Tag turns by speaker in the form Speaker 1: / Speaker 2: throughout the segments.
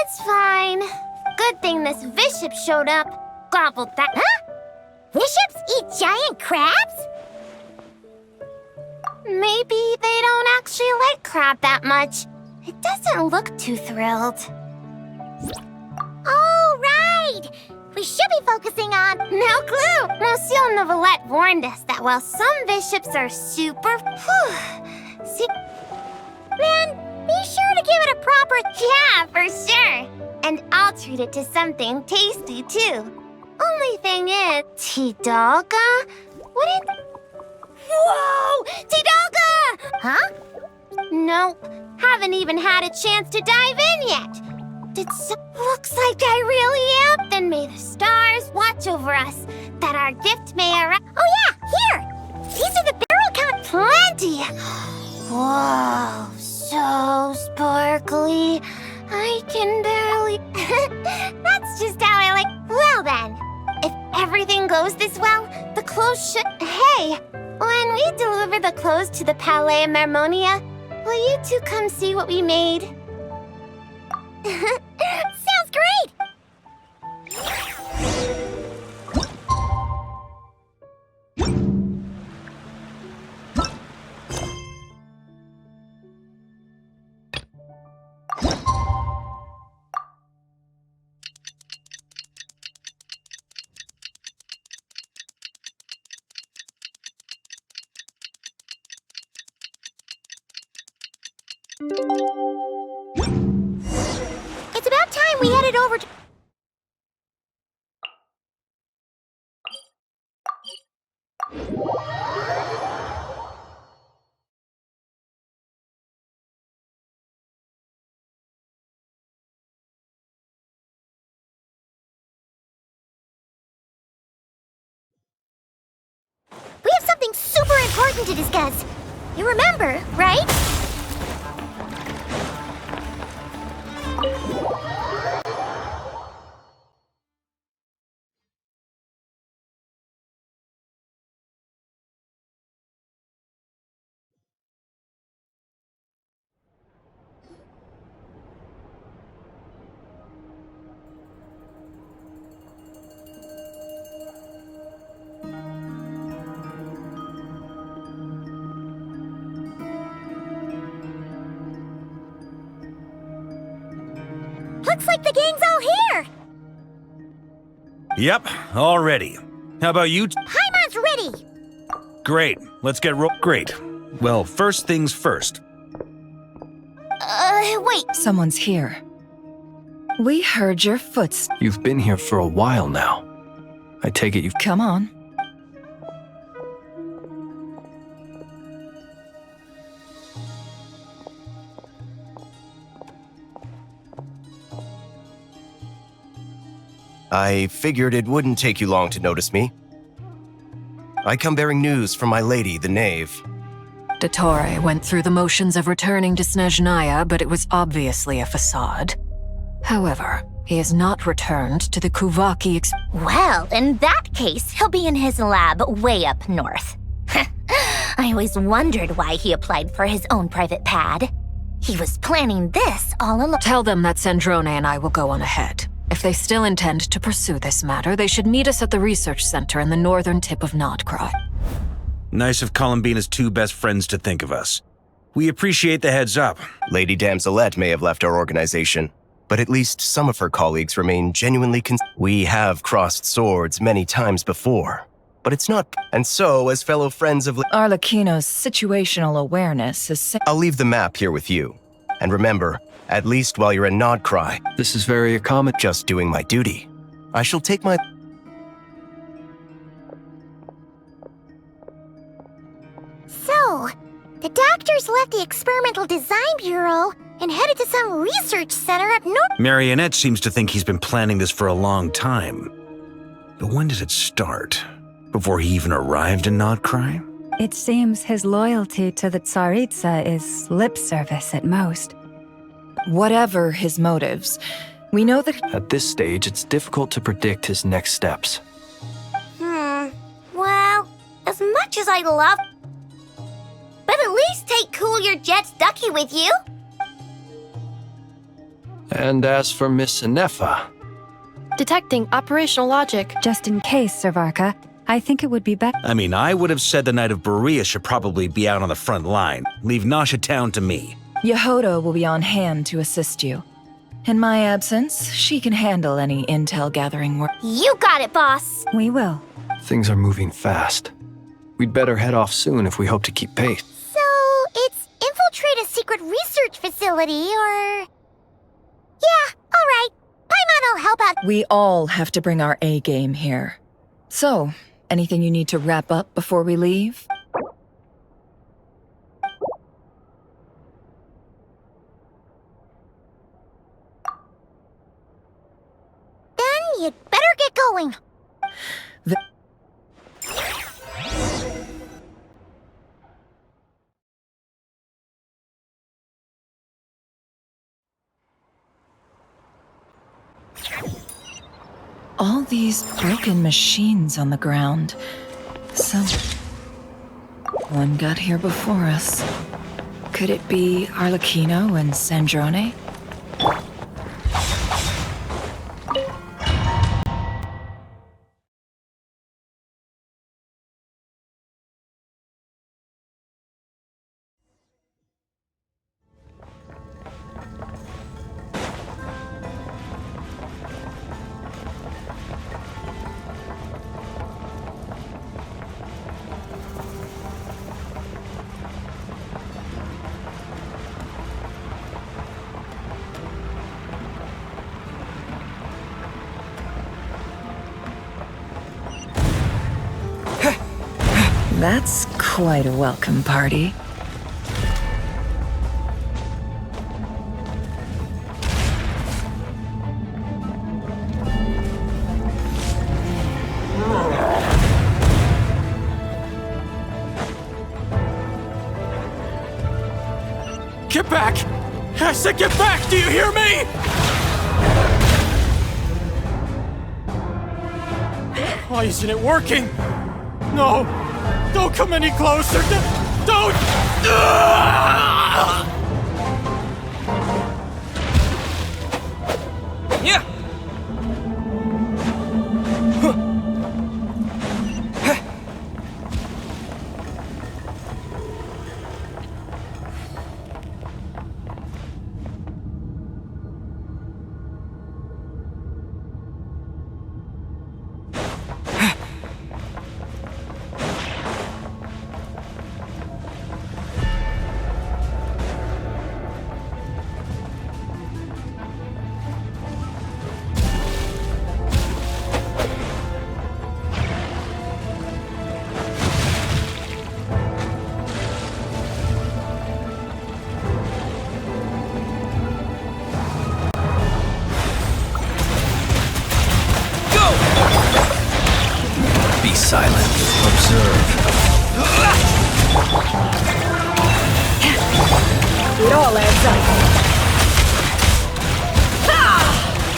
Speaker 1: It's fine. Good thing this bishop showed up. Gobbled that.
Speaker 2: Huh? Bishops eat giant crabs?
Speaker 1: Maybe they don't actually like crab that much. It doesn't look too thrilled.
Speaker 2: Oh, right! We should be focusing on...
Speaker 1: No clue! Monsieur Novelette warned us that while some bishops are super...
Speaker 2: Then, be sure to give it a proper...
Speaker 1: Yeah, for sure! And I'll treat it to something tasty, too. Only thing is... Tidalga? What did... Whoa! Tidalga!
Speaker 2: Huh?
Speaker 1: Nope. Haven't even had a chance to dive in yet. Looks like I really am. Then may the stars watch over us, that our gift may arrive.
Speaker 2: Oh yeah, here! These are the barrel count.
Speaker 1: Plenty! Whoa, so sparkly. I can barely... That's just how I like... Well then, if everything goes this well, the clothes should... Hey, when we deliver the clothes to the Palais Mermonia, will you two come see what we made?
Speaker 2: Sounds great! It's about time we headed over to... We have something super important to discuss. You remember, right? Looks like the gang's all here!
Speaker 3: Yep, all ready. How about you?
Speaker 2: Paimon's ready!
Speaker 3: Great, let's get Great. Well, first things first.
Speaker 2: Wait.
Speaker 4: Someone's here. We heard your footsteps.
Speaker 5: You've been here for a while now.
Speaker 4: I take it you've...
Speaker 5: Come on.
Speaker 6: I figured it wouldn't take you long to notice me. I come bearing news from my lady, the knave.
Speaker 7: Dottore went through the motions of returning to Snezhnaya, but it was obviously a facade. However, he has not returned to the Kuvaki
Speaker 2: Well, in that case, he'll be in his lab way up north. I always wondered why he applied for his own private pad. He was planning this all along.
Speaker 7: Tell them that Sandrone and I will go on ahead. If they still intend to pursue this matter, they should meet us at the research center in the northern tip of Nodcry.
Speaker 3: Nice of Columbina's two best friends to think of us. We appreciate the heads up.
Speaker 6: Lady Damselette may have left our organization, but at least some of her colleagues remain genuinely We have crossed swords many times before, but it's not... And so, as fellow friends of...
Speaker 5: Arlecchino's situational awareness is...
Speaker 6: I'll leave the map here with you. And remember, at least while you're in Nodcry,
Speaker 4: This is very accommodating.
Speaker 6: just doing my duty. I shall take my...
Speaker 2: So, the doctors left the Experimental Design Bureau and headed to some research center up north.
Speaker 3: Marionette seems to think he's been planning this for a long time. But when did it start? Before he even arrived in Nodcry?
Speaker 8: It seems his loyalty to the Tsaritsa is lip service at most.
Speaker 5: Whatever his motives, we know that...
Speaker 4: At this stage, it's difficult to predict his next steps.
Speaker 2: Well, as much as I love... But at least take Cool Your Jets Ducky with you.
Speaker 4: And as for Miss Inefa,
Speaker 9: Detecting operational logic.
Speaker 8: Just in case, Servarka, I think it would be better.
Speaker 3: I mean, I would have said the Knight of Berea should probably be out on the front line. Leave Nasha Town to me.
Speaker 5: Yehoda will be on hand to assist you. In my absence, she can handle any intel gathering work.
Speaker 2: You got it, boss.
Speaker 8: We will.
Speaker 4: things are moving fast. We'd better head off soon if we hope to keep pace.
Speaker 2: So, it's infiltrate a secret research facility, or... Yeah, alright. Paimon will help out.
Speaker 5: We all have to bring our A game here. So, anything you need to wrap up before we leave?
Speaker 2: Then you'd better get going.
Speaker 5: All these broken machines on the ground. One got here before us. Could it be Arlecchino and Sandrone? That's quite a welcome party.
Speaker 10: Get back! I said get back! Do you hear me? Why isn't it working? No! Don't come any closer! Don't! Yeah!
Speaker 4: Go! Be silent. Observe.
Speaker 5: It all adds up.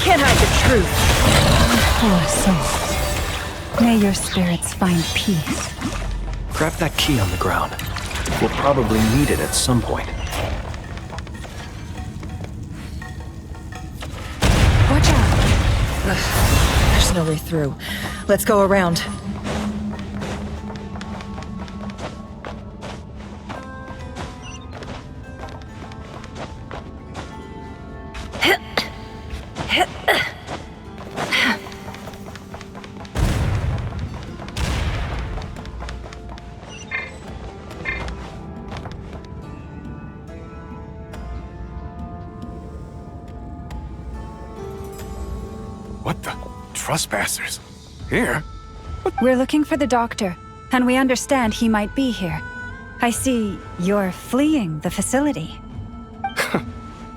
Speaker 5: Can't hide the truth.
Speaker 8: Poor souls. May your spirits find peace.
Speaker 4: Grab that key on the ground. We'll probably need it at some point.
Speaker 5: Watch out. There's no way through. Let's go around.
Speaker 11: What the? Trespassers? Here?
Speaker 8: We're looking for the doctor, and we understand he might be here. I see you're fleeing the facility.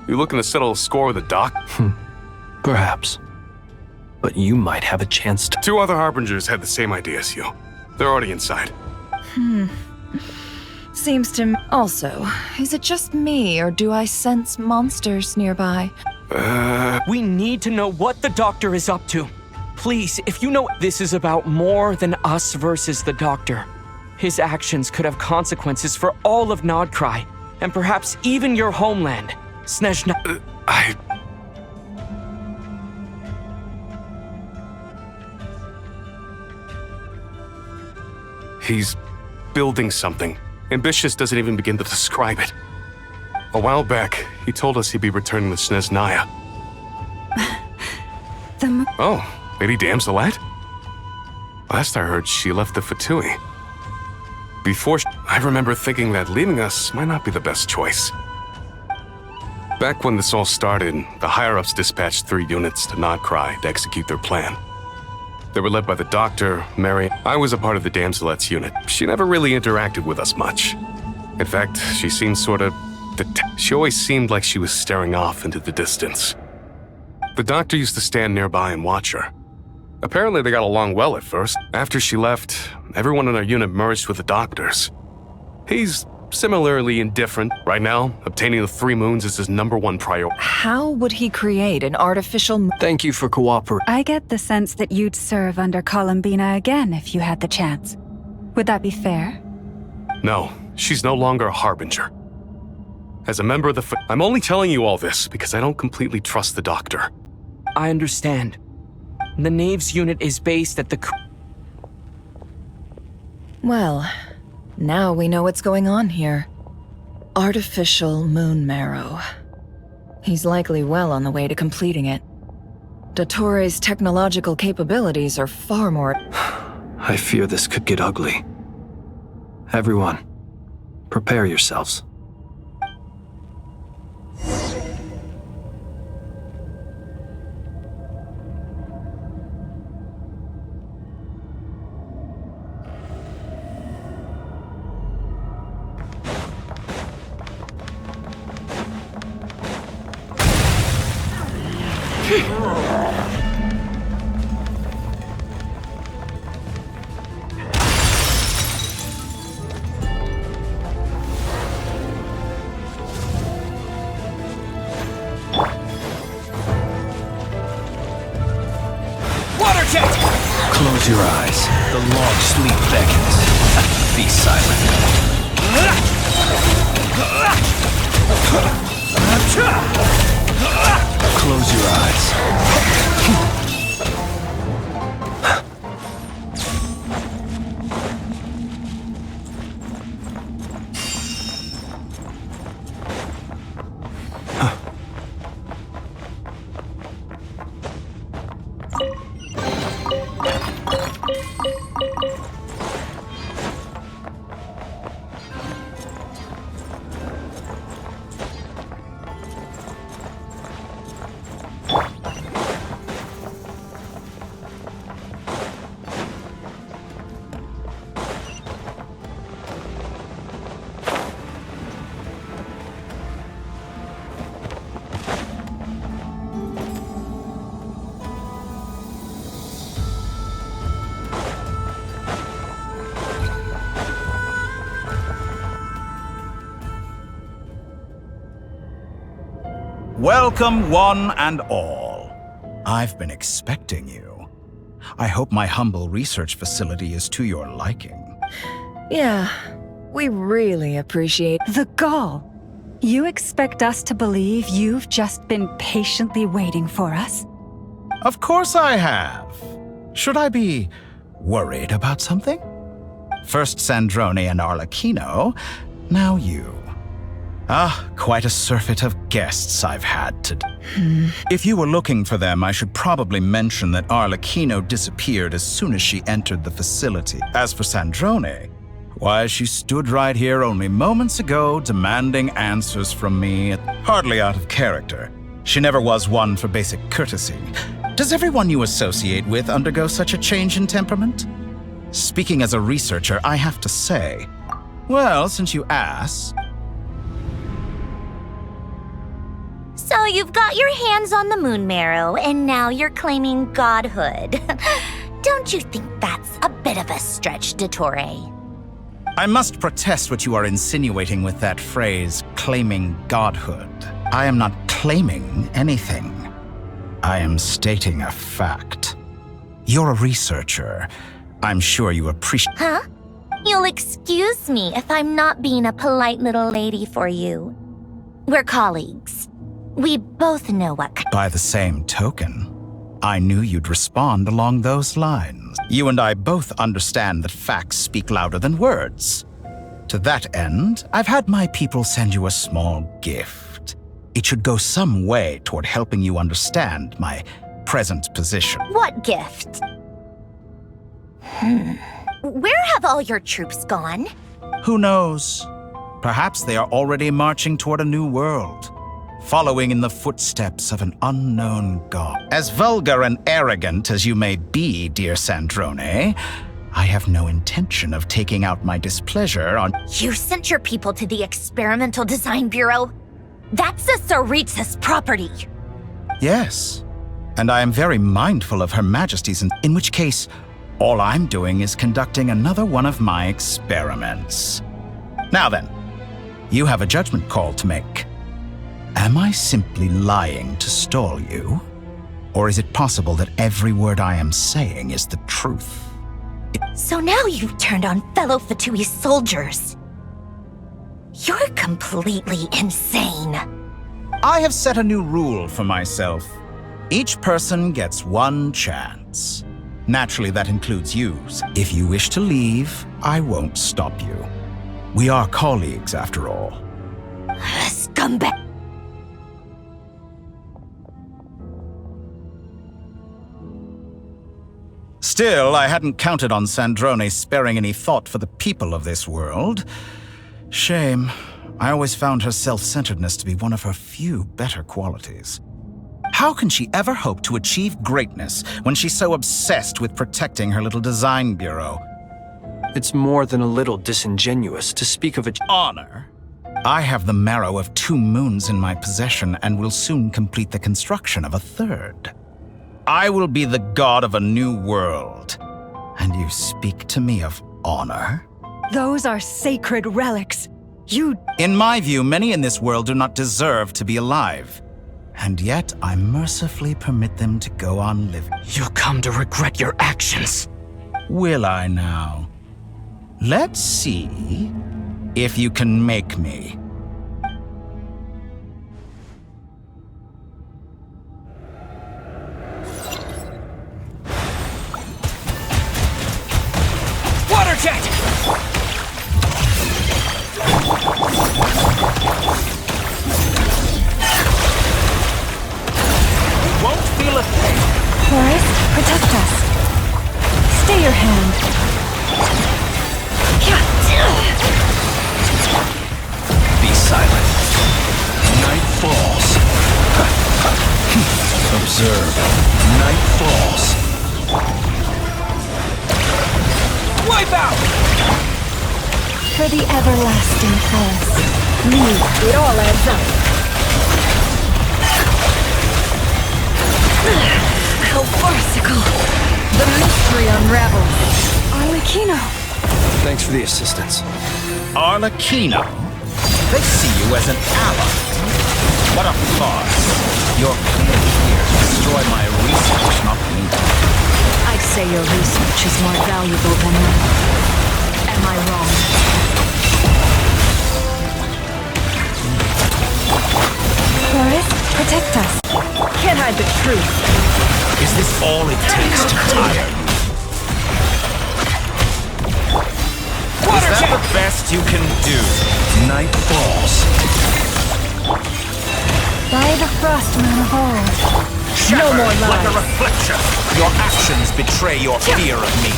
Speaker 11: You looking to settle a score with the doc?
Speaker 4: Perhaps. But you might have a chance to.
Speaker 11: 2 other harbingers had the same idea as you. They're already inside.
Speaker 5: Seems to me. Also, is it just me, or do I sense monsters nearby?
Speaker 10: We need to know what the doctor is up to. Please, if you know this is about more than us versus the doctor. His actions could have consequences for all of Nodcry, and perhaps even your homeland, Snezhna.
Speaker 11: He's building something. Ambitious doesn't even begin to describe it. A while back, he told us he'd be returning to Snezhnaya. Oh, Lady Damselette? Last I heard, she left the Fatui. I remember thinking that leaving us might not be the best choice. Back when this all started, the higher-ups dispatched 3 units to Nodcry to execute their plan. They were led by the doctor, Mary. I was a part of the Damselette's unit. She never really interacted with us much. In fact, she seemed sort of... She always seemed like she was staring off into the distance. The doctor used to stand nearby and watch her. Apparently they got along well at first. After she left, everyone in our unit merged with the doctors. He's similarly indifferent. Right now, obtaining the 3 moons is his #1 priority.
Speaker 5: How would he create an artificial...
Speaker 4: Thank you for cooperating.
Speaker 8: I get the sense that you'd serve under Columbina again if you had the chance. Would that be fair?
Speaker 11: No, she's no longer a harbinger. As a member of the... I'm only telling you all this because I don't completely trust the doctor.
Speaker 10: I understand. The Knave's unit is based at the...
Speaker 5: Well, now we know what's going on here. Artificial moon marrow. He's likely well on the way to completing it. Dottore's technological capabilities are far more...
Speaker 4: I fear this could get ugly. Everyone, prepare yourselves. Close your eyes. The long sleep beckons. Be silent. Close your eyes.
Speaker 12: Welcome, one and all. I've been expecting you. I hope my humble research facility is to your liking.
Speaker 5: Yeah, we really appreciate
Speaker 8: The gall. You expect us to believe you've just been patiently waiting for us?
Speaker 12: Of course I have. Should I be worried about something? First Sandrone and Arlecchino, now you. Quite a surfeit of guests I've had today. If you were looking for them, I should probably mention that Arlecchino disappeared as soon as she entered the facility. As for Sandrone, why, she stood right here only moments ago demanding answers from me, hardly out of character. She never was one for basic courtesy. Does everyone you associate with undergo such a change in temperament? Speaking as a researcher, I have to say, well, since you ask...
Speaker 2: So you've got your hands on the moon marrow, and now you're claiming godhood. Don't you think that's a bit of a stretch, Dottore?
Speaker 12: I must protest what you are insinuating with that phrase, claiming godhood. I am not claiming anything. I am stating a fact. You're a researcher. I'm sure you appreciate...
Speaker 2: Huh? You'll excuse me if I'm not being a polite little lady for you. We're colleagues. We both know what...
Speaker 12: By the same token, I knew you'd respond along those lines. You and I both understand that facts speak louder than words. To that end, I've had my people send you a small gift. It should go some way toward helping you understand my present position.
Speaker 2: What gift? Where have all your troops gone?
Speaker 12: Who knows? Perhaps they are already marching toward a new world, following in the footsteps of an unknown god. As vulgar and arrogant as you may be, dear Sandrone, I have no intention of taking out my displeasure on...
Speaker 2: You sent your people to the Experimental Design Bureau? That's a Tsaritsa's property.
Speaker 12: Yes, and I am very mindful of Her Majesty's, in which case, all I'm doing is conducting another one of my experiments. Now then, you have a judgment call to make. Am I simply lying to stall you? Or is it possible that every word I am saying is the truth?
Speaker 2: So now you've turned on fellow Fatui soldiers. You're completely insane.
Speaker 12: I have set a new rule for myself. Each person gets one chance. Naturally, that includes you. If you wish to leave, I won't stop you. We are colleagues, after all.
Speaker 2: Scumbag.
Speaker 12: Still, I hadn't counted on Sandrone sparing any thought for the people of this world. Shame. I always found her self-centeredness to be one of her few better qualities. How can she ever hope to achieve greatness when she's so obsessed with protecting her little design bureau?
Speaker 4: It's more than a little disingenuous to speak of
Speaker 12: honor. I have the marrow of 2 moons in my possession and will soon complete the construction of a 3rd. I will be the god of a new world. And you speak to me of honor?
Speaker 8: Those are sacred relics.
Speaker 12: In my view, many in this world do not deserve to be alive. And yet, I mercifully permit them to go on living.
Speaker 10: You'll come to regret your actions.
Speaker 12: Will I now? Let's see if you can make me.
Speaker 10: Water jet! Won't feel a thing.
Speaker 8: Forrest, protect us. Stay your hand.
Speaker 4: Be silent. Night falls. Observe. Night falls.
Speaker 10: Wipe out!
Speaker 8: For the everlasting forest. It all adds up. How farcical. The mystery unravels. Arlecchino.
Speaker 4: Thanks for the assistance.
Speaker 12: Arlecchino? They see you as an ally. What a farce. You're clearly here to destroy my research, not me.
Speaker 7: I'd say your research is more valuable than mine. Am I wrong?
Speaker 8: Boris, protect us.
Speaker 5: Can't hide the truth.
Speaker 12: Is this all it takes to tire you? Is that the best you can do? Night falls.
Speaker 8: By the frost moon of old.
Speaker 12: No more lies. Like a reflection. Your actions betray your fear of me.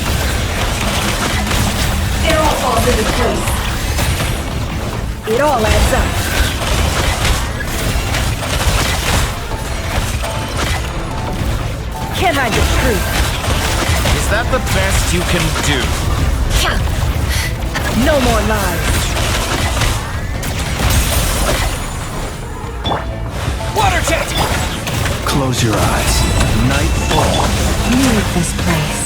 Speaker 5: It all falls into place. It all adds up. Can't hide the truth.
Speaker 12: Is that the best you can do?
Speaker 5: No more lies.
Speaker 12: Water jet! Close your eyes. Nightfall.
Speaker 7: Leave this place.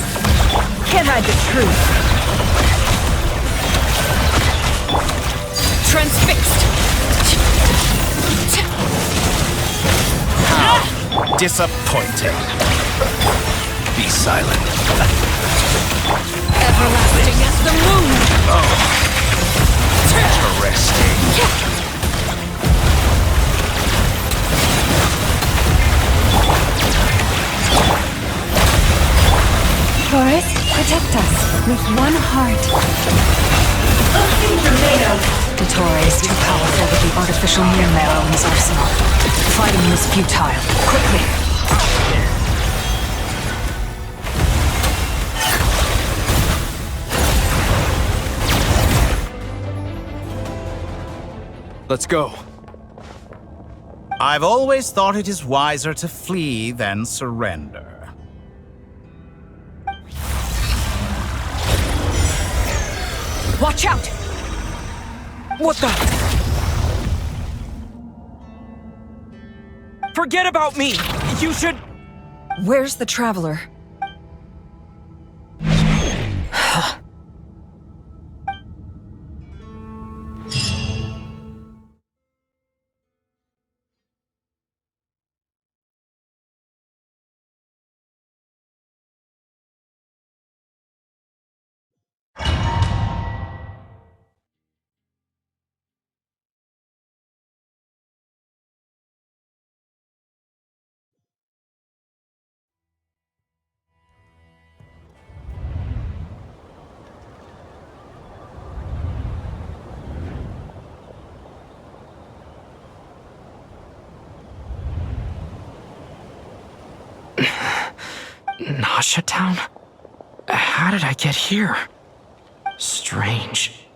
Speaker 5: Can't hide the truth.
Speaker 12: Transfixed! How disappointing. Be silent.
Speaker 7: Everlasting as the moon!
Speaker 12: Oh. Interesting.
Speaker 8: Boris, protect us with one heart.
Speaker 7: Dottore is too powerful with the artificial moon marrow in his arsenal. Fighting him is futile. Quickly!
Speaker 4: Let's go.
Speaker 12: I've always thought it is wiser to flee than surrender.
Speaker 10: Watch out! What the? Forget about me! You should...
Speaker 5: Where's the traveler?
Speaker 10: Nasha Town? How did I get here? Strange.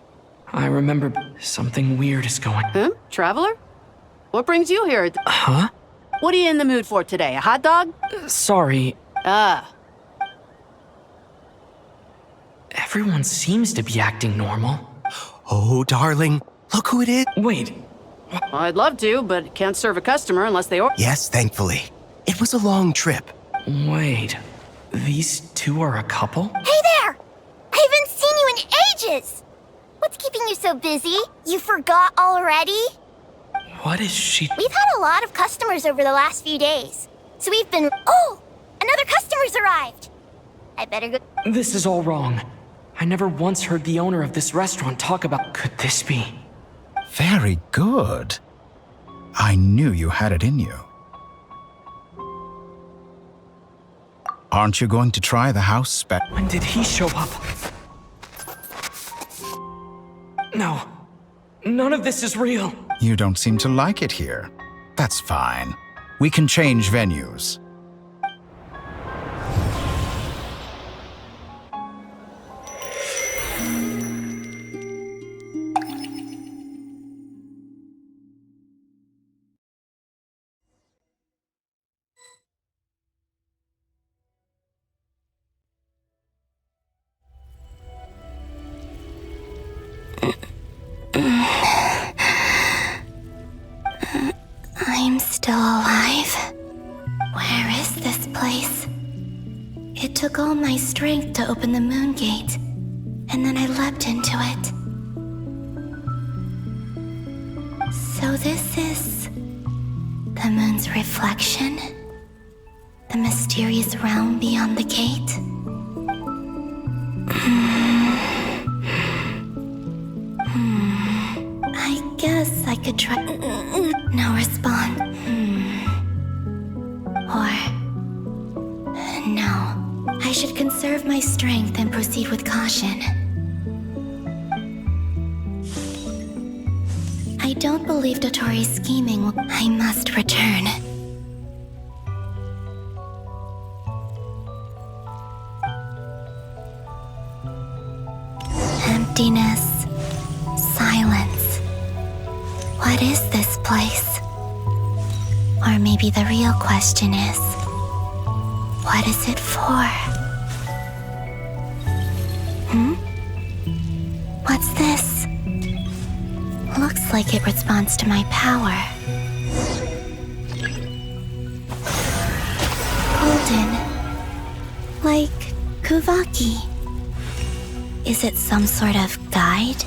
Speaker 10: I remember something weird is going...
Speaker 13: Huh? Traveler? What brings you here?
Speaker 10: Huh?
Speaker 13: What are you in the mood for today? A hot dog?
Speaker 10: Sorry.
Speaker 13: Ah.
Speaker 10: Everyone seems to be acting normal.
Speaker 6: Oh, darling, look who it is.
Speaker 10: Wait.
Speaker 13: I'd love to, but can't serve a customer unless they order.
Speaker 6: Yes, thankfully. It was a long trip.
Speaker 10: Wait. These two are a couple?
Speaker 1: Hey there! I haven't seen you in ages! What's keeping you so busy? You forgot already?
Speaker 10: What is she...
Speaker 1: We've had a lot of customers over the last few days. So we've been... Oh! Another customer's arrived! I better go...
Speaker 10: This is all wrong. I never once heard the owner of this restaurant talk about... Could this be?
Speaker 12: Very good. I knew you had it in you. Aren't you going to try the house spec?
Speaker 10: When did he show up? No. None of this is real.
Speaker 12: You don't seem to like it here. That's fine. We can change venues.
Speaker 1: I'm still alive. Where is this place? It took all my strength to open the moon gate, and then I leapt into it. So this is The moon's reflection? The mysterious realm beyond the gate? I guess I could try. No response. Or. No. I should conserve my strength and proceed with caution. I don't believe Dotori's scheming. I must return. Emptiness. Silence. What is this place? Or maybe the real question is, what is it for? What's this? Looks like it responds to my power. Golden. Like Kuvaki. Is it some sort of guide?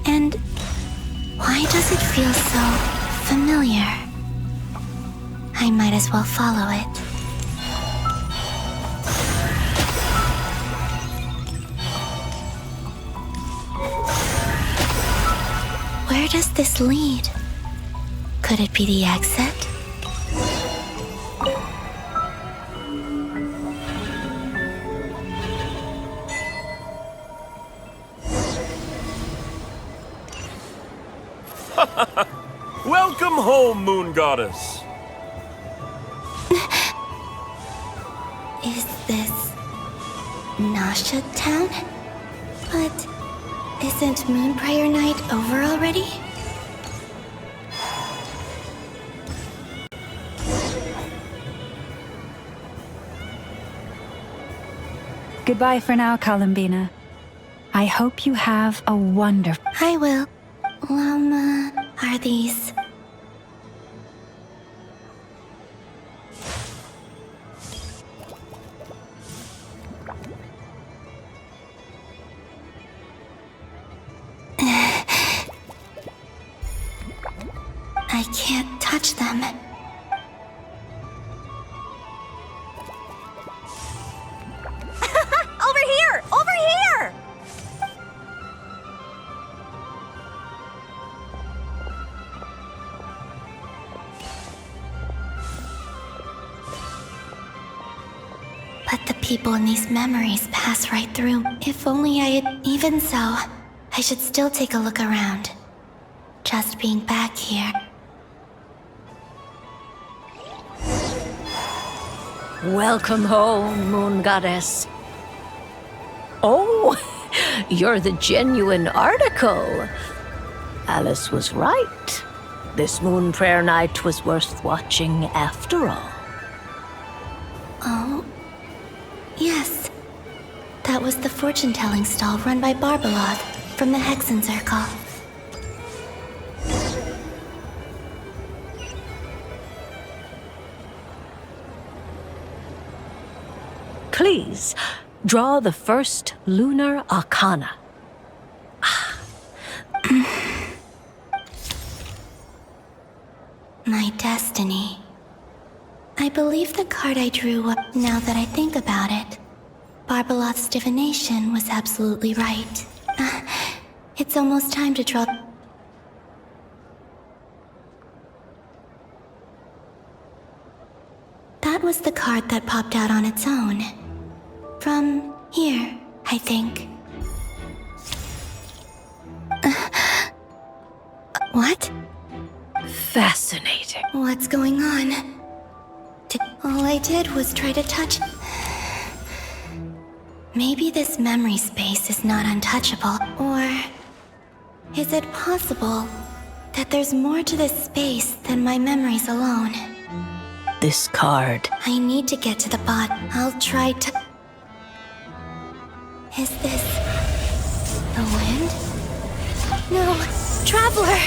Speaker 1: And why does it feel so familiar? I might as well follow it. Where does this lead? Could it be the exit?
Speaker 14: Welcome home, Moon Goddess.
Speaker 1: Is this Nasha Town? But isn't Moon Prayer Night over already?
Speaker 8: Goodbye for now, Columbina. I hope you have a wonderful...
Speaker 1: I will. Are these... I can't touch them.
Speaker 2: Over here! Over here!
Speaker 1: But the people in these memories pass right through. If only I had... Even so, I should still take a look around. Just being back here.
Speaker 15: Welcome home, Moon Goddess. Oh, you're the genuine article. Alice was right. This Moon Prayer Night was worth watching after all.
Speaker 1: Oh, yes. That was the fortune-telling stall run by Barbalog from the Hexen Circle.
Speaker 15: Please, draw the first lunar arcana.
Speaker 1: My destiny. I believe the card I drew, now that I think about it. Barbalot's divination was absolutely right. It's almost time to draw... That was the card that popped out on its own. From here, I think. What?
Speaker 15: Fascinating.
Speaker 1: What's going on? All I did was try to touch... Maybe this memory space is not untouchable, or... Is it possible that there's more to this space than my memories alone?
Speaker 15: This card.
Speaker 1: I need to get to the bottom. I'll try to... Is this... the wind? No! Traveler!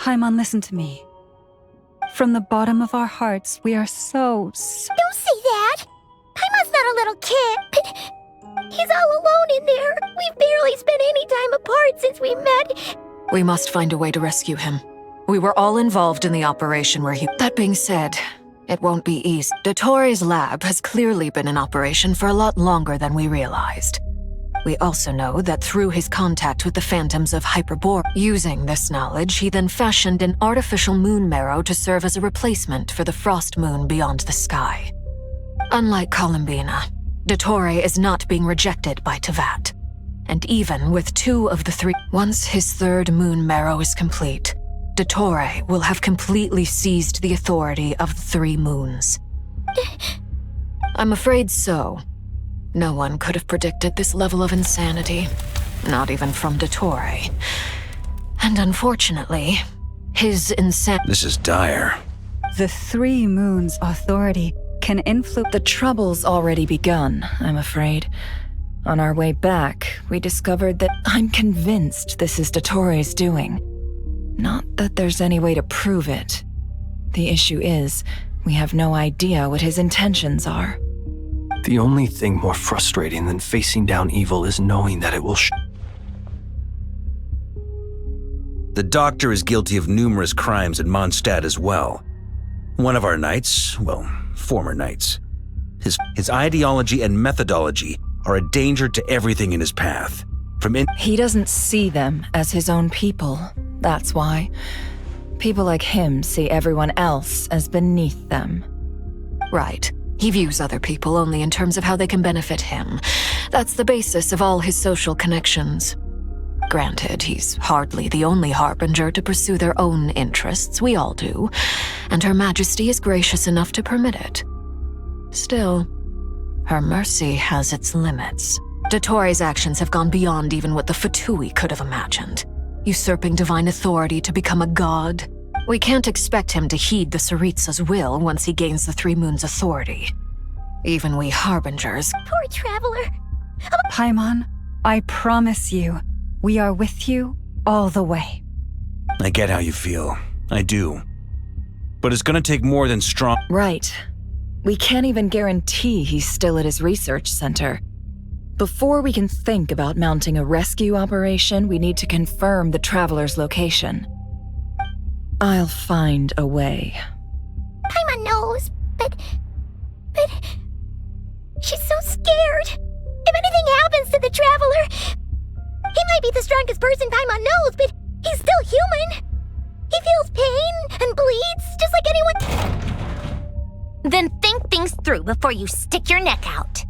Speaker 8: Paimon, listen to me. From the bottom of our hearts, we are so
Speaker 1: Don't say that! Paimon's not a little kid. He's all alone in there. We've barely spent any time apart since we met.
Speaker 7: We must find a way to rescue him. We were all involved in the operation where he... That being said, it won't be easy. Dottore's lab has clearly been in operation for a lot longer than we realized. We also know that through his contact with the phantoms of Hyperbor, using this knowledge, he then fashioned an artificial moon marrow to serve as a replacement for the frost moon beyond the sky. Unlike Columbina, Dottore is not being rejected by Tevat. And even with 2 of the 3, once his 3rd moon marrow is complete, Dottore will have completely seized the authority of the 3 moons. I'm afraid so. No one could have predicted this level of insanity, not even from Dottore. And unfortunately, his insanity...
Speaker 3: This is dire.
Speaker 8: The 3 moons' authority can influence...
Speaker 5: The trouble's already begun, I'm afraid. On our way back, we discovered that I'm convinced this is Dottore's doing. Not that there's any way to prove it. The issue is, we have no idea what his intentions are.
Speaker 4: The only thing more frustrating than facing down evil is knowing that it will
Speaker 3: The Doctor is guilty of numerous crimes in Mondstadt as well. One of our knights, well, former knights, his ideology and methodology are a danger to everything in his path.
Speaker 5: He doesn't see them as his own people, that's why. People like him see everyone else as beneath them.
Speaker 7: Right. He views other people only in terms of how they can benefit him. That's the basis of all his social connections. Granted, he's hardly the only harbinger to pursue their own interests. We all do. And Her Majesty is gracious enough to permit it. Still, her mercy has its limits. Dottore's actions have gone beyond even what the Fatui could have imagined. Usurping divine authority to become a god. We can't expect him to heed the Tsaritsa's will once he gains the 3 moons' authority. Even we harbingers...
Speaker 1: Poor traveler.
Speaker 8: Paimon, I promise you, we are with you all the way.
Speaker 3: I get how you feel. I do. But it's gonna take more than strong...
Speaker 5: Right. We can't even guarantee he's still at his research center. Before we can think about mounting a rescue operation, we need to confirm the traveler's location. I'll find a way.
Speaker 1: Paimon knows, but she's so scared. If anything happens to the traveler, he might be the strongest person Paimon knows, but he's still human. He feels pain and bleeds just like anyone.
Speaker 2: Then think things through before you stick your neck out.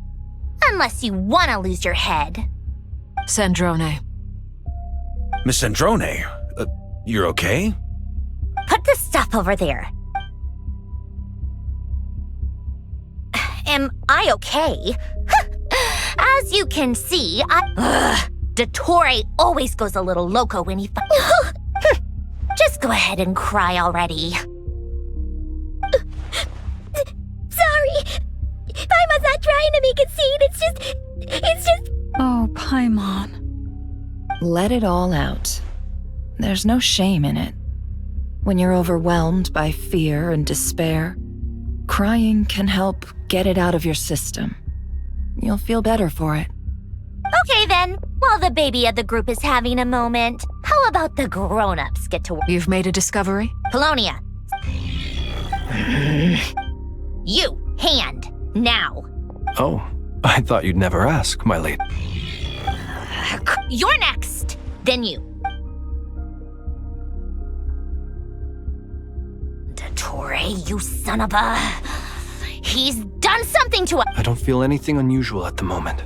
Speaker 2: Unless you want to lose your head.
Speaker 7: Sandrone.
Speaker 3: Miss Sandrone, you're okay?
Speaker 2: Put the stuff over there. Am I okay? As you can see, Dottore always goes a little loco when he Just go ahead and cry already.
Speaker 1: Sorry. Paimon's not trying to make it seem. It's just...
Speaker 8: Oh, Paimon.
Speaker 5: Let it all out. There's no shame in it. When you're overwhelmed by fear and despair, crying can help get it out of your system. You'll feel better for it.
Speaker 2: Okay then, while the baby of the group is having a moment, how about the grown-ups get to work?
Speaker 7: You've made a discovery?
Speaker 2: Polonia. You, hand, now.
Speaker 4: Oh, I thought you'd never ask, my lady.
Speaker 2: You're next, then you. Dottore, you son of a... He's done something to us.
Speaker 4: I don't feel anything unusual at the moment.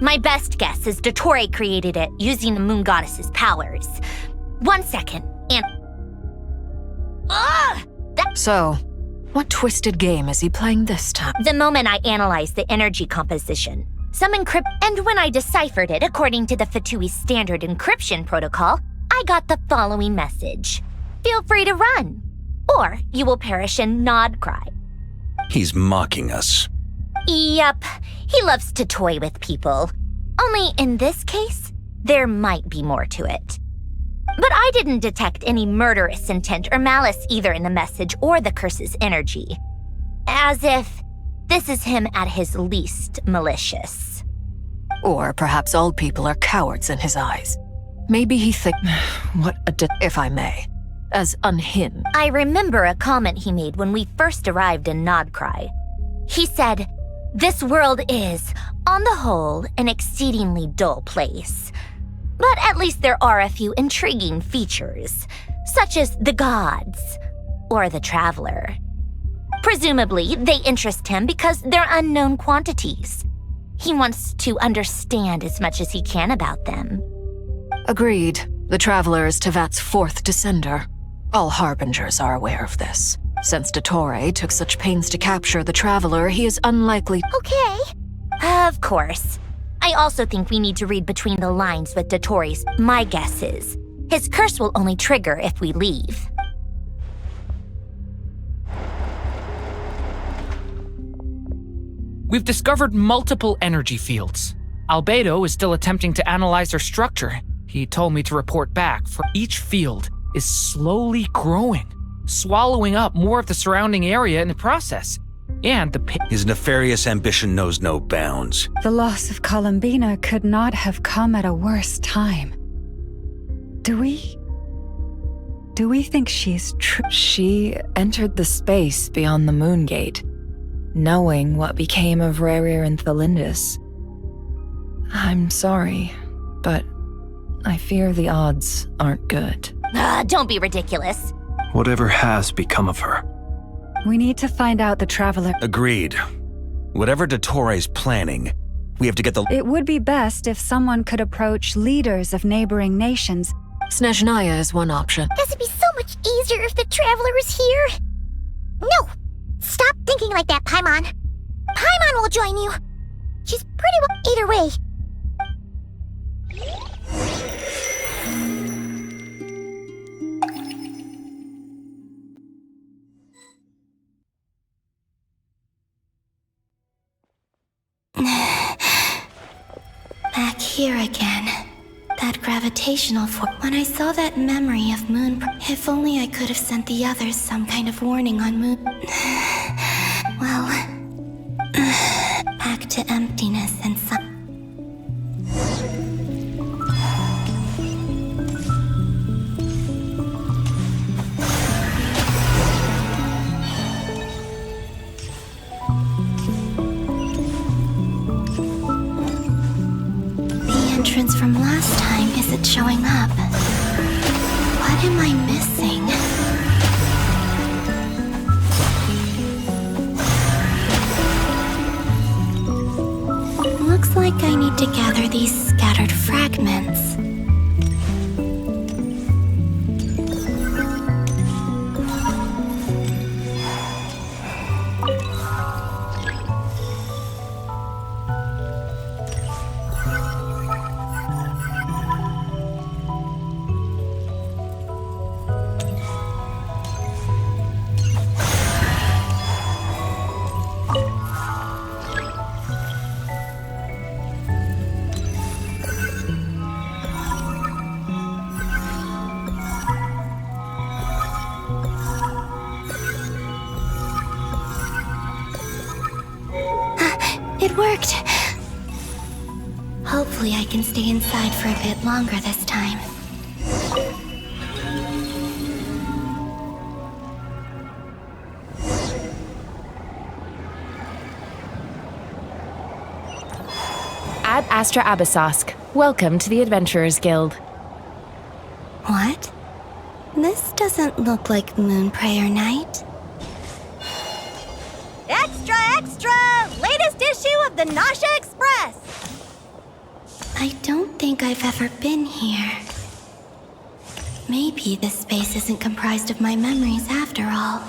Speaker 2: My best guess is Dottore created it using the moon goddess's powers. 1 second, and...
Speaker 7: So, what twisted game is he playing this time?
Speaker 2: The moment I analyzed the energy composition, some encrypt... And when I deciphered it according to the Fatui standard encryption protocol, I got the following message. Feel free to run, or you will perish in nod cry.
Speaker 3: He's mocking us.
Speaker 2: Yep, he loves to toy with people. Only in this case, there might be more to it. But I didn't detect any murderous intent or malice either in the message or the curse's energy. As if this is him at his least malicious.
Speaker 7: Or perhaps all people are cowards in his eyes. Maybe he
Speaker 5: What a
Speaker 7: if I may, as unhinged.
Speaker 2: I remember a comment he made when we first arrived in Nodcry. He said, "This world is, on the whole, an exceedingly dull place. But at least there are a few intriguing features, such as the gods or the traveler. Presumably, they interest him because they're unknown quantities. He wants to understand as much as he can about them."
Speaker 7: Agreed. The Traveler is Tevat's fourth descender. All Harbingers are aware of this. Since Dottore took such pains to capture the Traveler, he is unlikely—
Speaker 2: Okay. Of course. I also think we need to read between the lines with Dottore's. My guess is his curse will only trigger if we leave.
Speaker 16: We've discovered multiple energy fields. Albedo is still attempting to analyze their structure. He told me to report back, for each field is slowly growing, swallowing up more of the surrounding area in the process. And
Speaker 3: his nefarious ambition knows no bounds.
Speaker 8: The loss of Columbina could not have come at a worse time. Do we think she's true?
Speaker 5: She entered the space beyond the Moon Gate, knowing what became of Rerir and Thelindis. I'm sorry, but I fear the odds aren't good.
Speaker 2: Don't be ridiculous.
Speaker 4: Whatever has become of her.
Speaker 8: We need to find out the Traveler.
Speaker 3: Agreed. Whatever Dottore's planning, we have to get the—
Speaker 8: It would be best if someone could approach leaders of neighboring nations.
Speaker 7: Snezhnaya is one option.
Speaker 1: Guess it'd be so much easier if the Traveler was here. No! Stop thinking like that, Paimon. Paimon will join you. She's pretty well either way. Back here again. That gravitational force. When I saw that memory of Moon, if only I could have sent the others some kind of warning on Moon. Well, back to emptiness and some. Entrance from last time isn't showing up. What am I missing? Looks like I need to gather these scattered fragments. It worked. Hopefully I can stay inside for a bit longer this time.
Speaker 17: Ad Astra Abyssosque. Welcome to the Adventurers Guild.
Speaker 1: What? This doesn't look like Moonprayer Night.
Speaker 2: Extra, extra! Latest issue of the Nasha Express!
Speaker 1: I don't think I've ever been here. Maybe this space isn't comprised of my memories after all.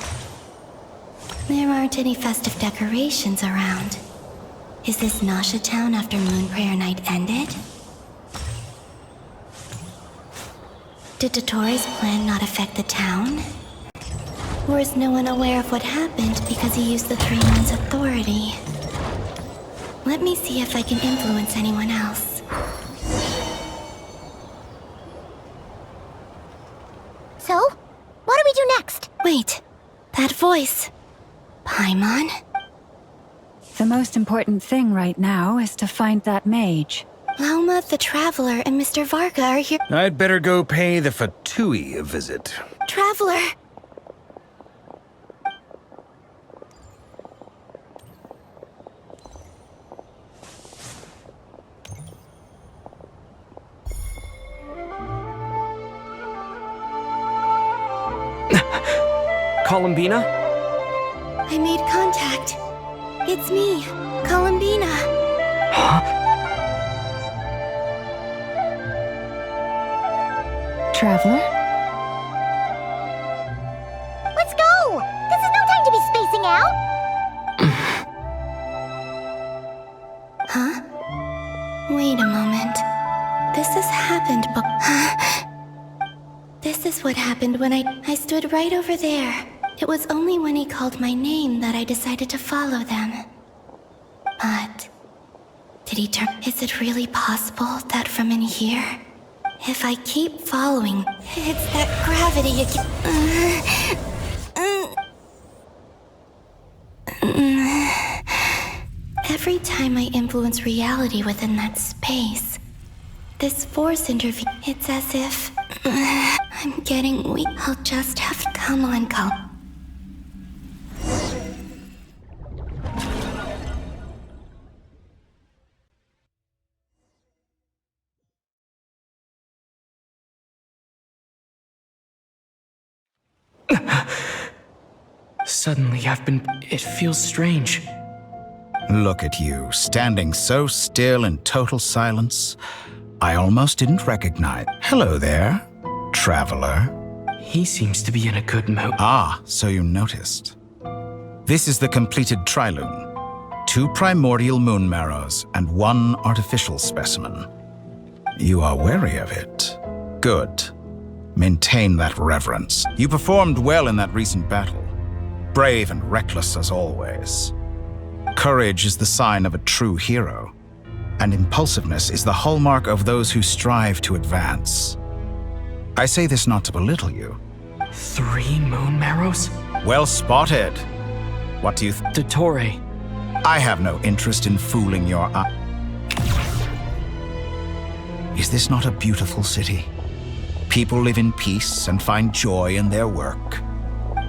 Speaker 1: There aren't any festive decorations around. Is this Nasha Town after Moonprayer Night ended? Did Dottore's plan not affect the town? Or is no one aware of what happened because he used the 3 Moons' authority? Let me see if I can influence anyone else. What do we do next?
Speaker 9: Wait, that voice. Paimon?
Speaker 8: The most important thing right now is to find that mage.
Speaker 9: Lauma the Traveler and Mr. Varga are here.
Speaker 3: I'd better go pay the Fatui a visit.
Speaker 9: Traveler!
Speaker 10: Columbina?
Speaker 9: I made contact. It's me, Columbina.
Speaker 8: Traveler?
Speaker 1: Let's go! This is no time to be spacing out!
Speaker 9: Huh? Wait a moment. This has happened, but... This is what happened when I stood right over there. It was only when he called my name that I decided to follow them. But... Did he turn... Is it really possible that from in here... If I keep following, it's that gravity again. Every time I influence reality within that space, this force intervene. It's as if I'm getting weak. I'll just have to come on, Col.
Speaker 10: Suddenly, it feels strange.
Speaker 12: Look at you, standing so still in total silence. I almost didn't recognize. Hello there, traveler.
Speaker 10: He seems to be in a good mood.
Speaker 12: Ah, so you noticed. This is the completed Trilune. 2 primordial moon marrows and 1 artificial specimen. You are wary of it. Good. Maintain that reverence. You performed well in that recent battle. Brave and reckless as always. Courage is the sign of a true hero, and impulsiveness is the hallmark of those who strive to advance. I say this not to belittle you.
Speaker 10: 3 moon marrows?
Speaker 12: Well spotted. What do you
Speaker 10: Dottore.
Speaker 12: I have no interest in fooling your eye. Is this not a beautiful city? People live in peace and find joy in their work.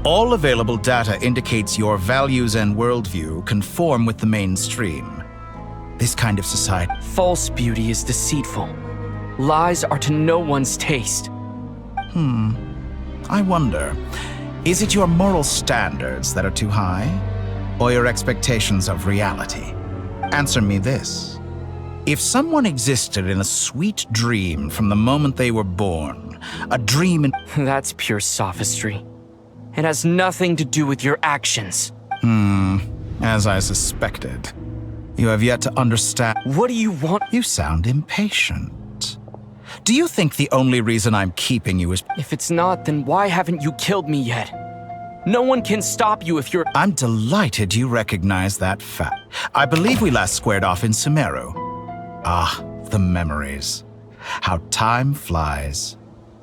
Speaker 12: All available data indicates your values and worldview conform with the mainstream. This kind of society...
Speaker 10: False beauty is deceitful. Lies are to no one's taste.
Speaker 12: I wonder, is it your moral standards that are too high? Or your expectations of reality? Answer me this. If someone existed in a sweet dream from the moment they were born, a dream in...
Speaker 10: That's pure sophistry. It has nothing to do with your actions.
Speaker 12: As I suspected. You have yet to understand...
Speaker 10: What do you want?
Speaker 12: You sound impatient. Do you think the only reason I'm keeping you is...
Speaker 10: If it's not, then why haven't you killed me yet? No one can stop you if you're...
Speaker 12: I'm delighted you recognize that fact. I believe we last squared off in Sumeru. Ah, the memories. How time flies.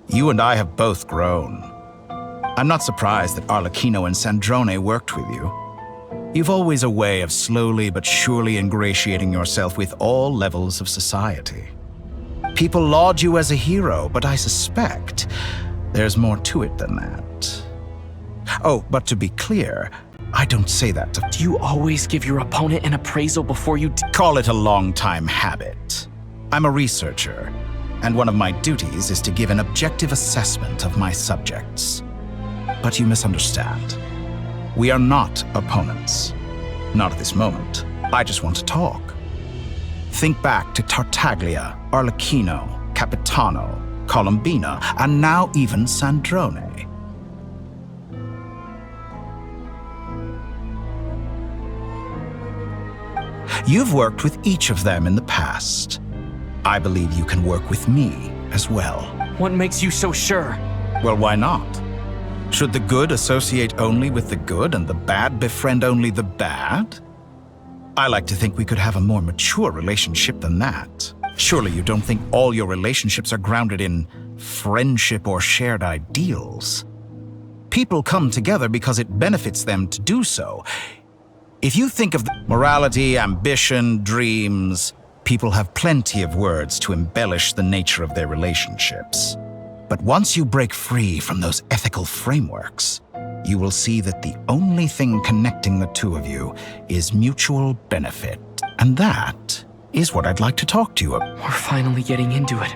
Speaker 12: You and I have both grown. I'm not surprised that Arlecchino and Sandrone worked with you. You've always a way of slowly but surely ingratiating yourself with all levels of society. People laud you as a hero, but I suspect there's more to it than that. Oh, but to be clear, I don't say that to...
Speaker 10: Do you always give your opponent an appraisal before you...
Speaker 12: Call it a long-time habit. I'm a researcher, and one of my duties is to give an objective assessment of my subjects. But you misunderstand. We are not opponents. Not at this moment. I just want to talk. Think back to Tartaglia, Arlecchino, Capitano, Columbina, and now even Sandrone. You've worked with each of them in the past. I believe you can work with me as well.
Speaker 10: What makes you so sure?
Speaker 12: Well, why not? Should the good associate only with the good and the bad befriend only the bad? I like to think we could have a more mature relationship than that. Surely you don't think all your relationships are grounded in friendship or shared ideals? People come together because it benefits them to do so. If you think of morality, ambition, dreams, people have plenty of words to embellish the nature of their relationships. But once you break free from those ethical frameworks, you will see that the only thing connecting the two of you is mutual benefit. And that is what I'd like to talk to you about.
Speaker 10: We're finally getting into it.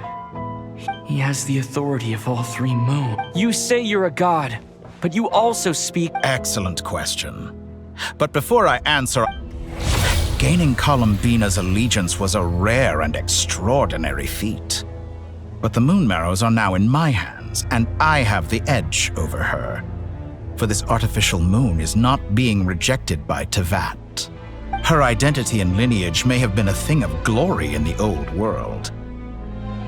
Speaker 10: He has the authority of all three moons. You say you're a god, but you also speak.
Speaker 12: Excellent question. But before I answer, gaining Columbina's allegiance was a rare and extraordinary feat. But the Moon Marrows are now in my hands, and I have the edge over her. For this artificial moon is not being rejected by Tevat. Her identity and lineage may have been a thing of glory in the old world,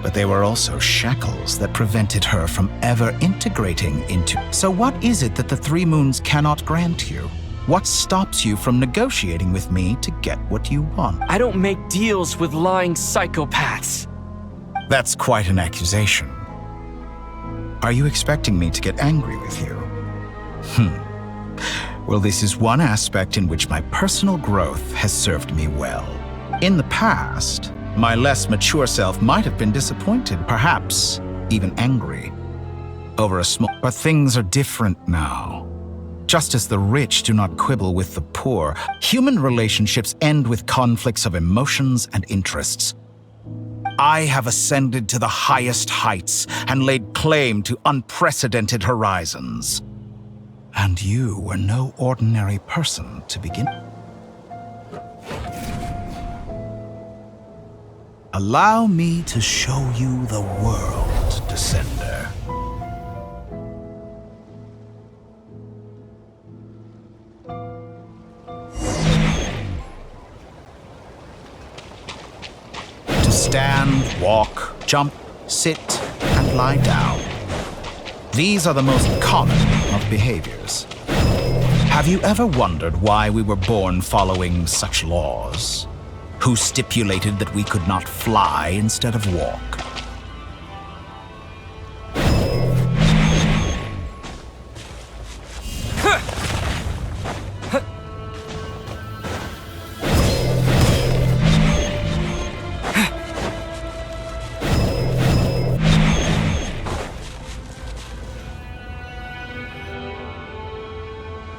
Speaker 12: but they were also shackles that prevented her from ever integrating into. So what is it that the three moons cannot grant you? What stops you from negotiating with me to get what you want?
Speaker 10: I don't make deals with lying psychopaths.
Speaker 12: That's quite an accusation. Are you expecting me to get angry with you? Well, this is one aspect in which my personal growth has served me well. In the past, my less mature self might have been disappointed, perhaps even angry, over a small... But things are different now. Just as the rich do not quibble with the poor, human relationships end with conflicts of emotions and interests. I have ascended to the highest heights and laid claim to unprecedented horizons. And you were no ordinary person to begin. Allow me to show you the world, Descender. To stand, walk, jump, sit, and lie down. These are the most common of behaviors. Have you ever wondered why we were born following such laws? Who stipulated that we could not fly instead of walk?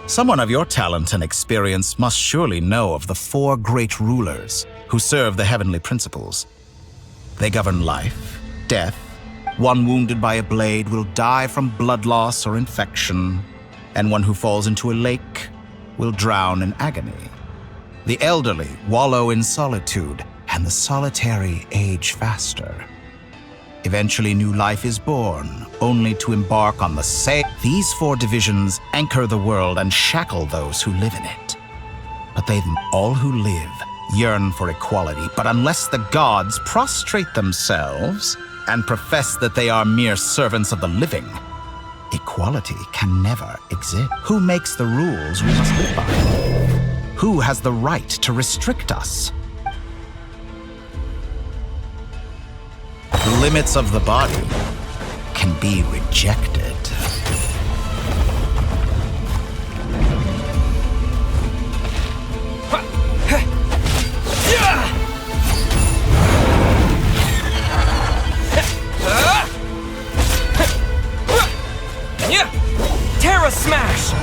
Speaker 12: Someone of your talent and experience must surely know of the four great rulers who serve the heavenly principles. They govern life, death. One wounded by a blade will die from blood loss or infection, and one who falls into a lake will drown in agony. The elderly wallow in solitude, and the solitary age faster. Eventually, new life is born, only to embark on the same. These four divisions anchor the world and shackle those who live in it. But all who live yearn for equality, but unless the gods prostrate themselves and profess that they are mere servants of the living, equality can never exist. Who makes the rules we must live by? Who has the right to restrict us? The limits of the body can be rejected.
Speaker 10: Terra Smash!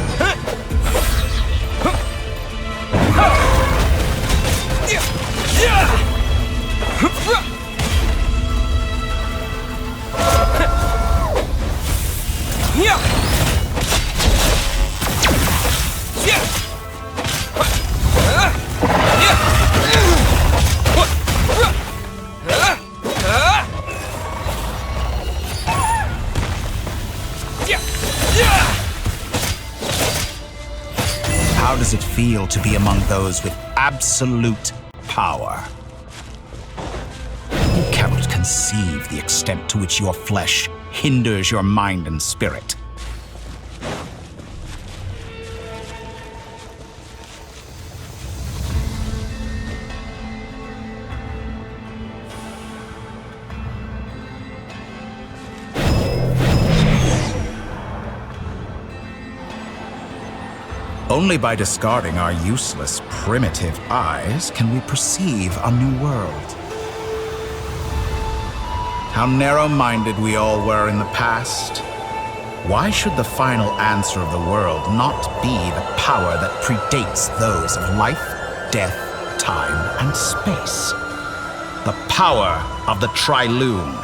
Speaker 12: How does it feel to be among those with absolute power? You cannot conceive the extent to which your flesh hinders your mind and spirit. Only by discarding our useless, primitive eyes can we perceive a new world. How narrow-minded we all were in the past. Why should the final answer of the world not be the power that predates those of life, death, time, and space? The power of the Trilune.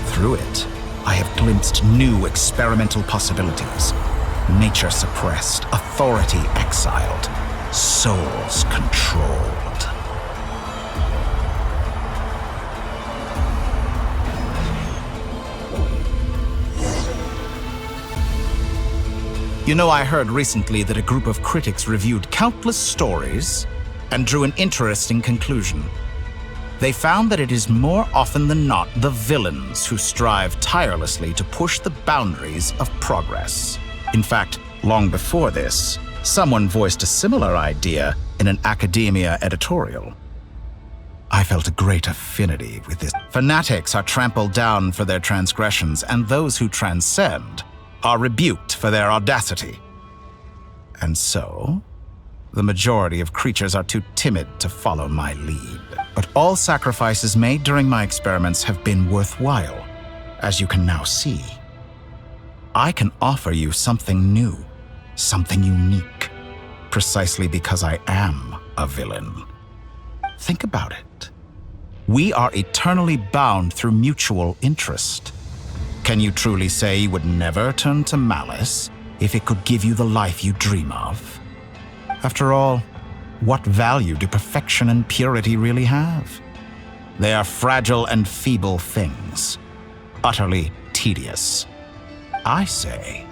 Speaker 12: Through it, I have glimpsed new experimental possibilities. Nature suppressed, authority exiled, souls controlled. You know, I heard recently that a group of critics reviewed countless stories and drew an interesting conclusion. They found that it is more often than not the villains who strive tirelessly to push the boundaries of progress. In fact, long before this, someone voiced a similar idea in an academia editorial. I felt a great affinity with this. Fanatics are trampled down for their transgressions, and those who transcend are rebuked for their audacity. And so, the majority of creatures are too timid to follow my lead. But all sacrifices made during my experiments have been worthwhile, as you can now see. I can offer you something new, something unique, precisely because I am a villain. Think about it. We are eternally bound through mutual interest. Can you truly say you would never turn to malice if it could give you the life you dream of? After all, what value do perfection and purity really have? They are fragile and feeble things, utterly tedious. I say,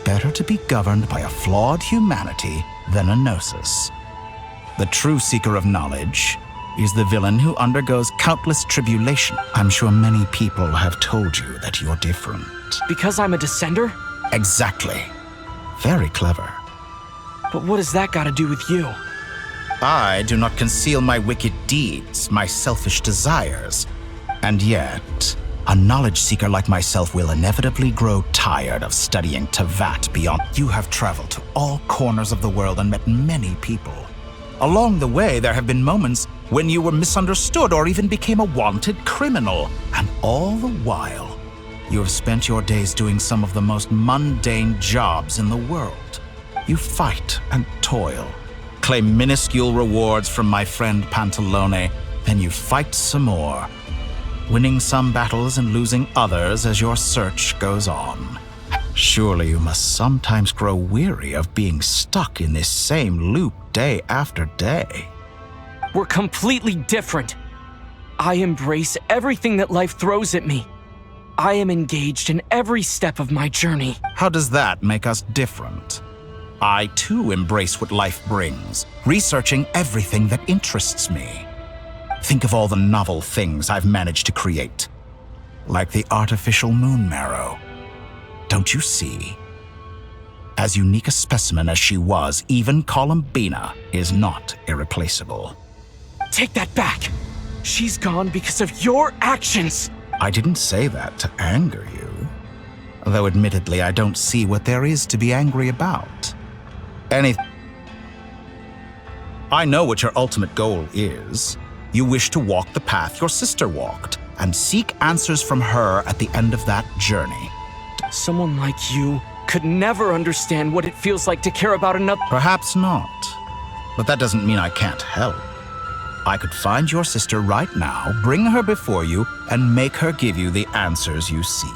Speaker 12: better to be governed by a flawed humanity than a gnosis. The true seeker of knowledge is the villain who undergoes countless tribulation. I'm sure many people have told you that you're different.
Speaker 10: Because I'm a descender?
Speaker 12: Exactly. Very clever.
Speaker 10: But what has that got to do with you?
Speaker 12: I do not conceal my wicked deeds, my selfish desires. And yet, a knowledge seeker like myself will inevitably grow tired of studying Tevat beyond. You have traveled to all corners of the world and met many people. Along the way, there have been moments when you were misunderstood or even became a wanted criminal. And all the while, you have spent your days doing some of the most mundane jobs in the world. You fight and toil, claim minuscule rewards from my friend Pantalone, then you fight some more, winning some battles and losing others as your search goes on. Surely you must sometimes grow weary of being stuck in this same loop day after day.
Speaker 10: We're completely different. I embrace everything that life throws at me. I am engaged in every step of my journey.
Speaker 12: How does that make us different? I too embrace what life brings, researching everything that interests me. Think of all the novel things I've managed to create, like the artificial moon marrow. Don't you see? As unique a specimen as she was, even Columbina is not irreplaceable.
Speaker 10: Take that back. She's gone because of your actions.
Speaker 12: I didn't say that to anger you. Though admittedly, I don't see what there is to be angry about. I know what your ultimate goal is. You wish to walk the path your sister walked, and seek answers from her at the end of that journey.
Speaker 10: Someone like you could never understand what it feels like to care about another.
Speaker 12: Perhaps not. But that doesn't mean I can't help. I could find your sister right now, bring her before you, and make her give you the answers you seek.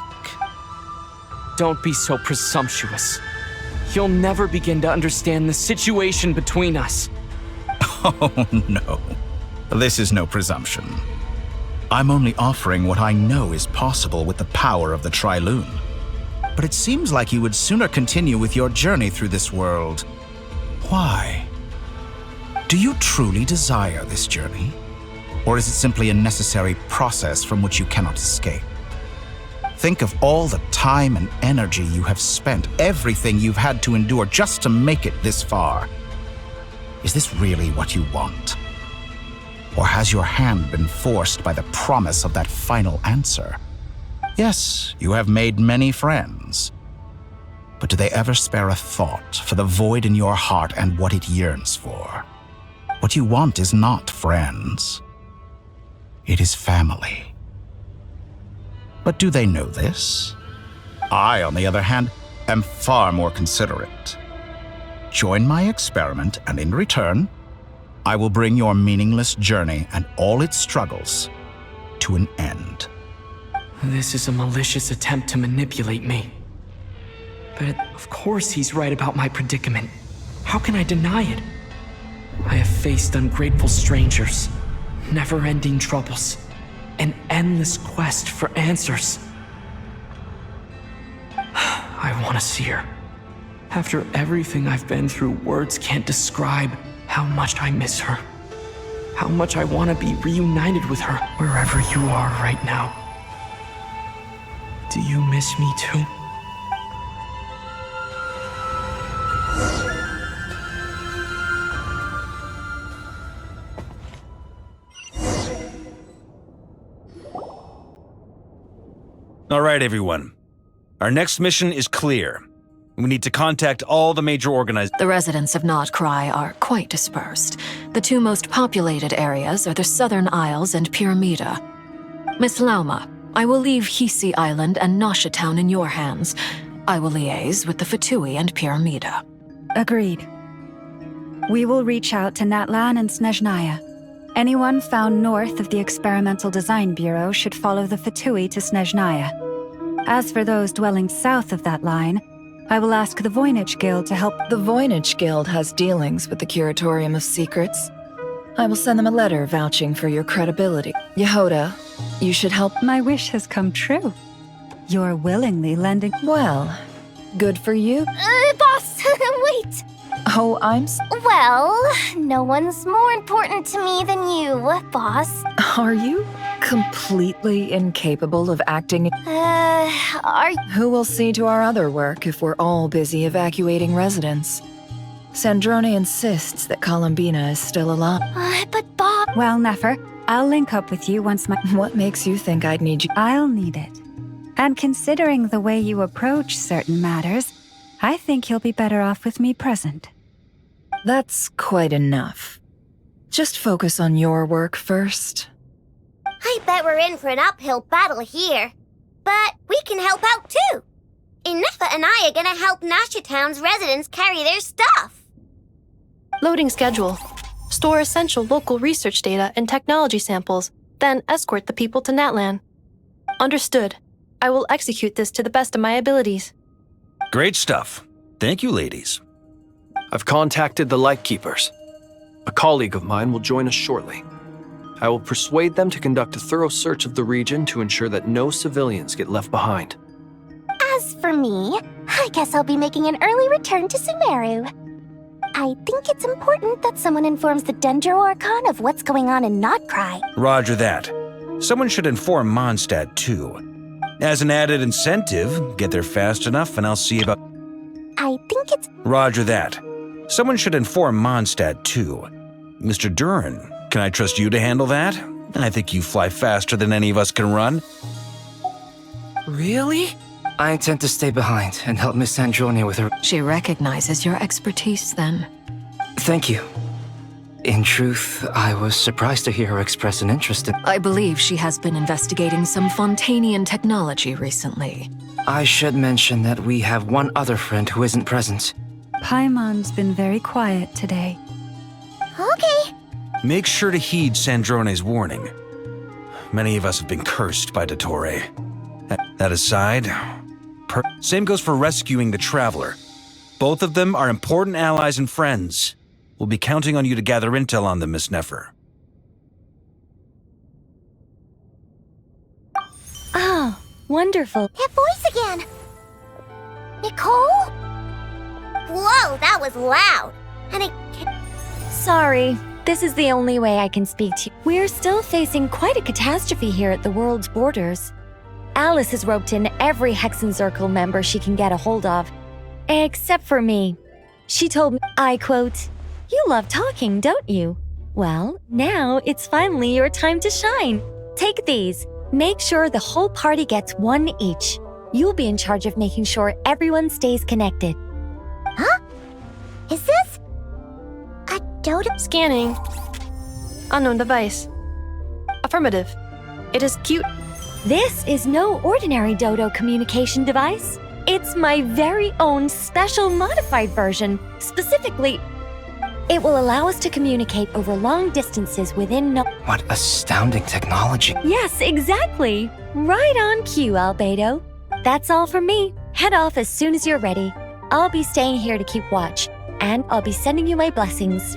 Speaker 10: Don't be so presumptuous. You'll never begin to understand the situation between us.
Speaker 12: Oh, no. This is no presumption. I'm only offering what I know is possible with the power of the Trilune. But it seems like you would sooner continue with your journey through this world. Why? Do you truly desire this journey? Or is it simply a necessary process from which you cannot escape? Think of all the time and energy you have spent, everything you've had to endure just to make it this far. Is this really what you want? Or has your hand been forced by the promise of that final answer? Yes, you have made many friends. But do they ever spare a thought for the void in your heart and what it yearns for? What you want is not friends. It is family. But do they know this? I, on the other hand, am far more considerate. Join my experiment, and in return, I will bring your meaningless journey and all its struggles to an end.
Speaker 10: This is a malicious attempt to manipulate me. But of course he's right about my predicament. How can I deny it? I have faced ungrateful strangers, never-ending troubles, an endless quest for answers. I want to see her. After everything I've been through, words can't describe how much I miss her. How much I want to be reunited with her, wherever you are right now. Do you miss me too?
Speaker 3: All right, everyone. Our next mission is clear. We need to contact all the major organizations.
Speaker 7: The residents of Notcry are quite dispersed. The two most populated areas are the Southern Isles and Pyramida. Miss Lauma, I will leave Hisi Island and Nasha Town in your hands. I will liaise with the Fatui and Pyramida.
Speaker 8: Agreed. We will reach out to Natlan and Snezhnaya. Anyone found north of the Experimental Design Bureau should follow the Fatui to Snezhnaya. As for those dwelling south of that line, I will ask the Voynich Guild to help.
Speaker 5: The Voynich Guild has dealings with the Curatorium of Secrets. I will send them a letter vouching for your credibility. Yehoda, you should help.
Speaker 8: My wish has come true. You're willingly lending.
Speaker 5: Well, good for you.
Speaker 1: Boss, wait.
Speaker 5: Oh,
Speaker 1: Well, no one's more important to me than you, boss.
Speaker 5: Are you completely incapable of acting? Who will see to our other work if we're all busy evacuating residents? Sandrone insists that Columbina is still alive.
Speaker 1: But Bob...
Speaker 8: Well, Nefer, I'll link up with you once my...
Speaker 5: What makes you think I'd need you?
Speaker 8: I'll need it. And considering the way you approach certain matters, I think you'll be better off with me present.
Speaker 5: That's quite enough. Just focus on your work first.
Speaker 1: I bet we're in for an uphill battle here. But we can help out too. Inefa and I are gonna help Nasha Town's residents carry their stuff.
Speaker 18: Loading schedule. Store essential local research data and technology samples, then escort the people to Natlan. Understood. I will execute this to the best of my abilities.
Speaker 3: Great stuff. Thank you, ladies.
Speaker 4: I've contacted the Lightkeepers. A colleague of mine will join us shortly. I will persuade them to conduct a thorough search of the region to ensure that no civilians get left behind.
Speaker 1: As for me, I guess I'll be making an early return to Sumeru. I think it's important that someone informs the Dendro Archon of what's going on in Notcry.
Speaker 3: Roger that. Someone should inform Mondstadt, too. As an added incentive, get there fast enough and I'll see about...
Speaker 1: I think it's...
Speaker 3: Roger that. Someone should inform Mondstadt, too. Mr. Duran, can I trust you to handle that? I think you fly faster than any of us can run.
Speaker 19: Really? I intend to stay behind and help Miss Sandrone with her...
Speaker 7: She recognizes your expertise, then.
Speaker 19: Thank you. In truth, I was surprised to hear her express an interest in...
Speaker 7: I believe she has been investigating some Fontanian technology recently.
Speaker 19: I should mention that we have one other friend who isn't present.
Speaker 8: Paimon's been very quiet today.
Speaker 1: Okay.
Speaker 3: Make sure to heed Sandrone's warning. Many of us have been cursed by Dottore. That aside, same goes for rescuing the Traveler. Both of them are important allies and friends. We'll be counting on you to gather intel on them, Miss Nefer.
Speaker 2: Oh, wonderful.
Speaker 1: That voice again. Nicole? Whoa, that was loud. And
Speaker 2: Sorry, this is the only way I can speak to you. We're still facing quite a catastrophe here at the world's borders. Alice has roped in every Hexenzirkel member she can get a hold of. Except for me. She told me, I quote, "You love talking, don't you? Well, now it's finally your time to shine. Take these. Make sure the whole party gets one each. You'll be in charge of making sure everyone stays connected.
Speaker 1: Huh? Is this a dodo?
Speaker 18: Scanning. Unknown device. Affirmative. It is cute.
Speaker 2: This is no ordinary Dodo communication device. It's my very own special modified version. Specifically, it will allow us to communicate over long distances within no—
Speaker 19: What astounding technology.
Speaker 2: Yes, exactly. Right on cue, Albedo. That's all from me. Head off as soon as you're ready. I'll be staying here to keep watch, and I'll be sending you my blessings.